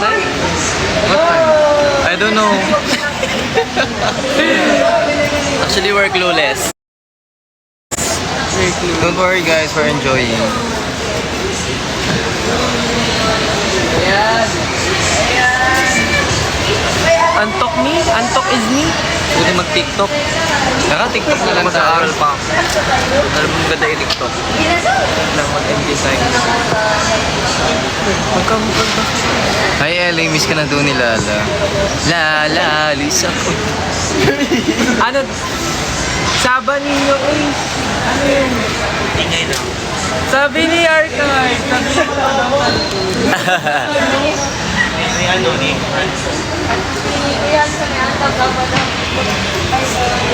time? What time? I don't know. Actually, we're clueless. Don't worry guys, we're enjoying. Antok me? Antok is me? Pwede mag-TikTok. Naka-TikTok na lang sa aral pa. Alam mo ganda yung TikTok. Lang mag-enjoy tayo. Magkamukha ba? Hi LA, miss ka na doon ni Lala. Lala, Lisa ko. Ano? Saba ninyo eh. Ano yun? Tingay lang. Sabi ni Arkay. May ano ni?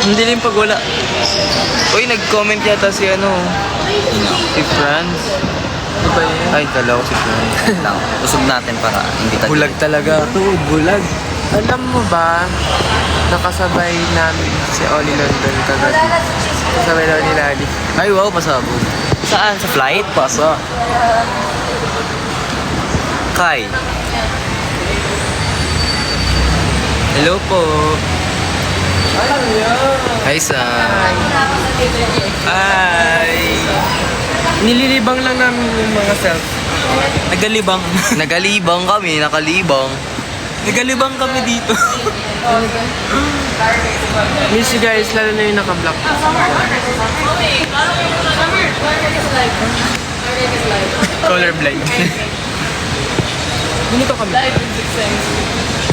Hindi rin pag wala. Uy, nag-comment yata si ano. Si Franz. Ano ba yun? Ay, kala ko si Franz. Usog natin para hindi tayo. Bulag talaga. Oo, bulag. Alam mo ba, nakasabay namin si Oli London kagabi. Kasabay daw ni Lali. Ay, wow, pasabog. Saan? Sa flight? Pasa. Kai. Hello po. Hi, Sam. Hi. Nililibang lang namin yung mga self. Nagalibang. Nagalibang kami, nakalibang. Nagalibang kami dito. Miss you guys, lalo na yung naka-block. Colorblind. Ganito kami.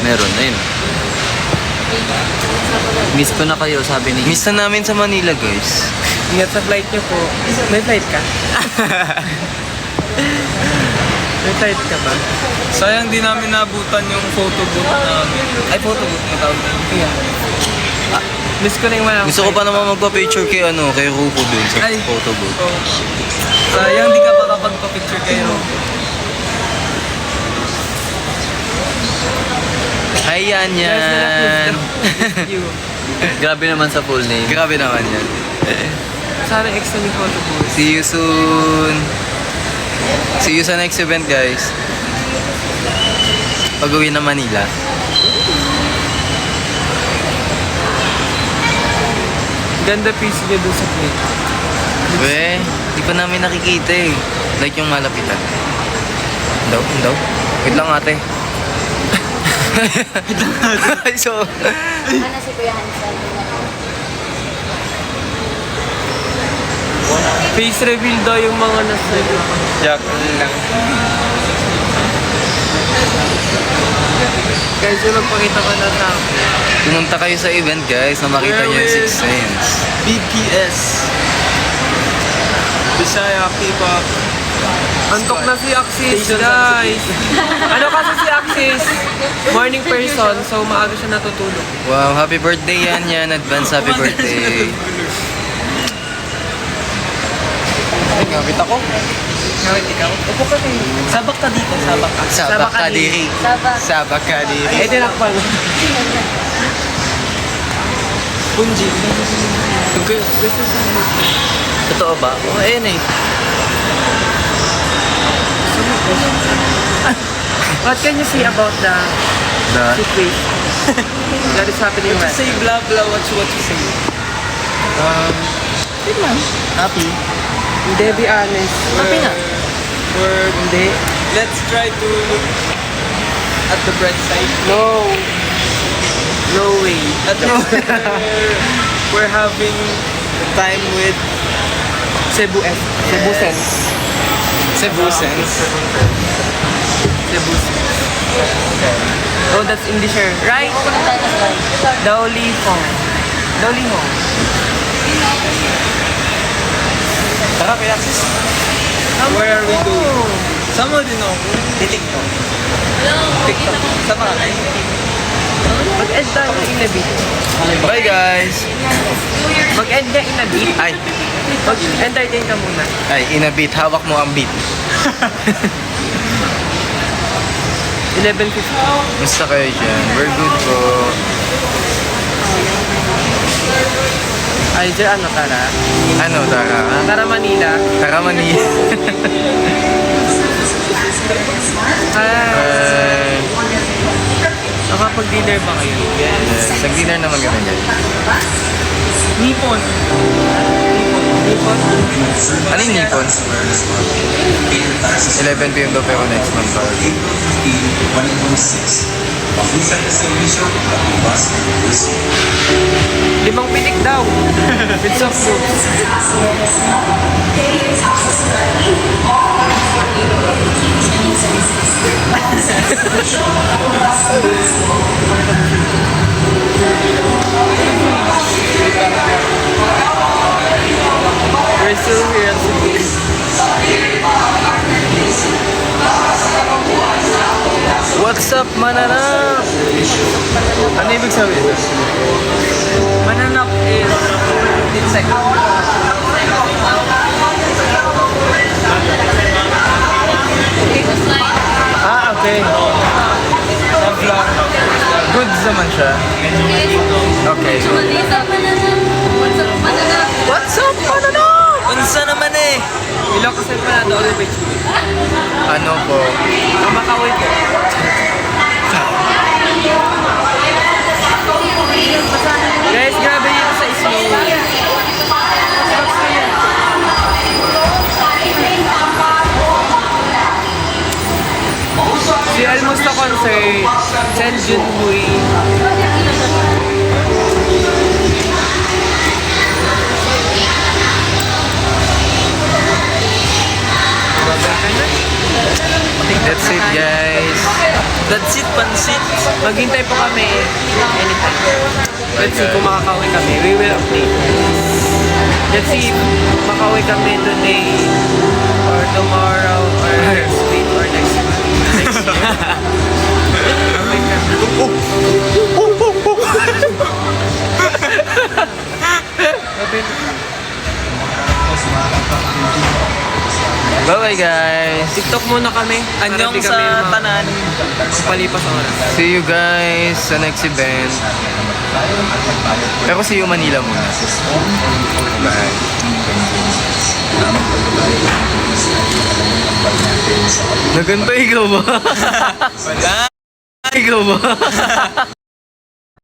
Meron, ayun. Miss ko na kayo, sabi ni... Miss na namin sa Manila, guys. Ingat sa flight niyo po. May flight ka? May flight ka ba? Sayang di namin nabutan yung photo booth namin. Ay, photo booth na tawag namin. Yeah. Miss ko na yung mga Gusto ko pa naman magpa-picture kay ano, kay Ruko dun sa Ay. photo booth. So, sayang di ka pa kapag-picture kayo. Hi, yan yan. you. Grabe naman sa full name. Grabe naman yan. Sana extra ni photo booth. See you soon. See you sa next event, guys. Pag-uwi na Manila. Ganda piece niya dun sa plate. We, di pa namin nakikita eh. Like yung malapitan. Daw, daw. Wait lang ate. So, Ano si Kuya Hansen? Face reveal daw yung mga nasa Jack lang. guys, yung magpakita ka na sa akin. Pumunta kayo sa event, guys, na makita niyo yung Sixth Sense. BPS. Bisaya K-pop. Antok na si Axis, guys. Ano kasi si Axis? Morning person, so maaga siya natutulog. Wow, happy birthday yan yan. Advance happy birthday. Gamit ako. Ngawit ikaw? Upo ka kayo. Sabak ka dito, sabak ka. Sabak ka diri. Sabak. Sabak ka diri. Eh, tinakpan mo. Punji. Totoo ba? Oo, ayun eh. What can you say about the The... situation that is happening What you right say, blah blah, what you say. Happy? Hindi, be honest. Happy nga. We're, Hindi. let's try to look at the bright side. No. No way. At least we're having time with Cebu F. Cebu Sense. Cebu Sense. Cebu Sense. Oh, that's in the share. Right? Daoli Hong. Daoli Hong. Tara, kaya sis. Where are we going? Saan mo din ako? TikTok. TikTok. Saan ka kayo? Mag-end tayo in a bit. Bye guys! Mag-end ka in a bit. Ay, Mag-entertain ka muna. ay, in a beat. Hawak mo ang beat. 11:50. Musta kayo dyan? We're good po. Ay, dyan ano tara? Ano, Tara? Tara Manila. Tara, Manila. Hi. Bye. Nakapag-dinner ba kayo? Yes, nag-dinner naman kami guys. Nippon. Ano yung Nippon? 11 p.m. daw pero next month pa. Limang pitik daw. With some fruits. We're still here at Cebu. What's up, mananap? Ano ibig sabihin? Mananap is insect. Ah, okay. Goods naman siya. Okay. What's up, mananap? Unsa naman eh? Ilang kasi pa na doon with you. Ano po? Kamakawin po. Guys, grabe yun sa snow. Si Almost na concert, San Junhui. That's it, guys. That's it, pansit. Maghintay po kami anytime. Let's see kung makakauwi kami. We will update. Let's see if makauwi kami today or tomorrow or next week or next month. Next year. Kami kami. Bye-bye, guys. TikTok muna kami. Anyong Para di sa kami tanan. palipas oras. See you guys sa next event. Pero see you Manila muna. Bye. Naganta ikaw ba? Wala. Ikaw ba?